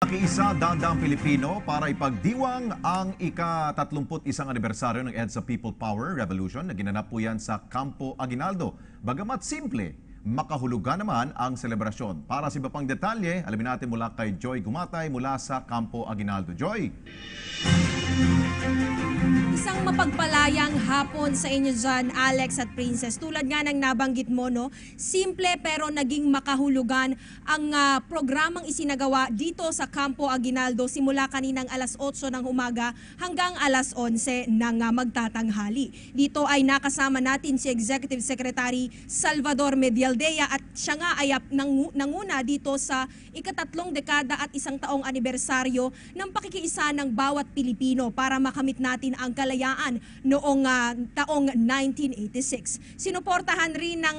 Nakiisa daang Pilipino para ipagdiwang ang ika-31 anibersaryo ng EDSA People Power Revolution na ginanap po yan sa Campo Aguinaldo. Bagamat simple, makahulugan naman ang selebrasyon. Para sa iba pang detalye, alamin natin mula kay Joy Gumatay mula sa Campo Aguinaldo. Joy! Isang mapagpalayang hapon sa inyo dyan, Alex at Princess. Tulad nga ng nabanggit mo, no? Simple pero naging makahulugan ang programang isinagawa dito sa Campo Aguinaldo simula kaninang alas 8 ng umaga hanggang alas 11 ng magtatanghali. Dito ay nakasama natin si Executive Secretary Salvador Medialdea at siya nga ay nanguna dito sa ika-3 dekada at 1 taong anibersaryo ng pakikiisa ng bawat Pilipino para makamit natin ang kalayaan noong taong 1986. Sinuportahan rin ng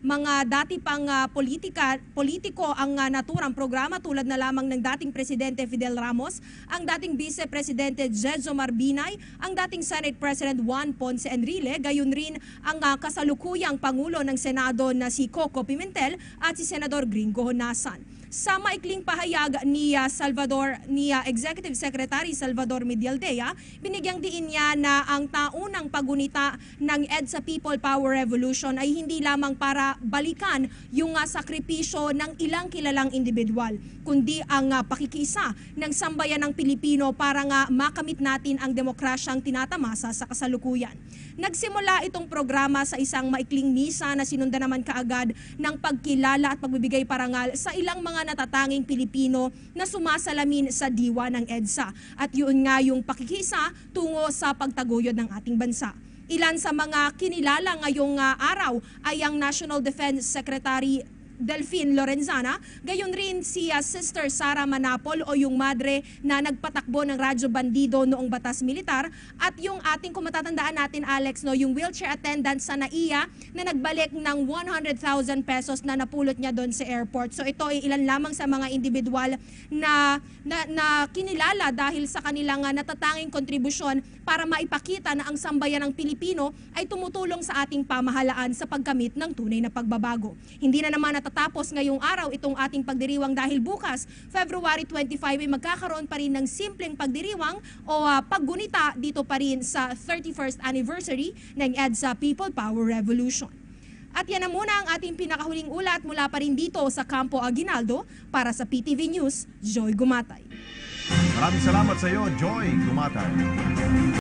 mga dati pang politiko ang naturang programa tulad na lamang ng dating Presidente Fidel Ramos, ang dating Vice Presidente Jejo Marbinay, ang dating Senate President Juan Ponce Enrile, gayon rin ang kasalukuyang Pangulo ng Senado na si Coco Pimentel at si Senador Gringo Honasan. Sa maikling pahayag ni Executive Secretary Salvador Medialdea, binigyang diin niya na ang taunang pagunita ng EDSA People Power Revolution ay hindi lamang para balikan yung sakripisyo ng ilang kilalang individual, kundi ang pakikiisa ng sambayan ng Pilipino para nga makamit natin ang demokrasyang tinatamasa sa kasalukuyan. Nagsimula itong programa sa isang maikling misa na sinundan naman kaagad ng pagkilala at pagbibigay parangal sa ilang mga natatanging Pilipino na sumasalamin sa diwa ng EDSA. At yun nga yung pakikisa tungo sa pagtaguyod ng ating bansa. Ilan sa mga kinilala ngayong araw ay ang National Defense Secretary Delphine Lorenzana, gayon rin si Sister Sara Manapol o yung madre na nagpatakbo ng Radyo Bandido noong batas militar, at yung ating, kung matatandaan natin Alex, no, yung wheelchair attendant sa NAIA na nagbalik ng 100,000 pesos na napulot niya doon sa airport. So ito ay ilan lamang sa mga individual na kinilala dahil sa kanilang natatanging kontribusyon para maipakita na ang sambayan ng Pilipino ay tumutulong sa ating pamahalaan sa pagkamit ng tunay na pagbabago. Hindi na naman tatapos ngayong araw itong ating pagdiriwang dahil bukas, February 25, ay magkakaroon pa rin ng simpleng pagdiriwang o paggunita dito pa rin sa 31st anniversary ng EDSA People Power Revolution. At yan na muna ang ating pinakahuling ulat mula pa rin dito sa Campo Aguinaldo. Para sa PTV News, Joy Gumatay. Maraming salamat sa iyo, Joy Gumatay.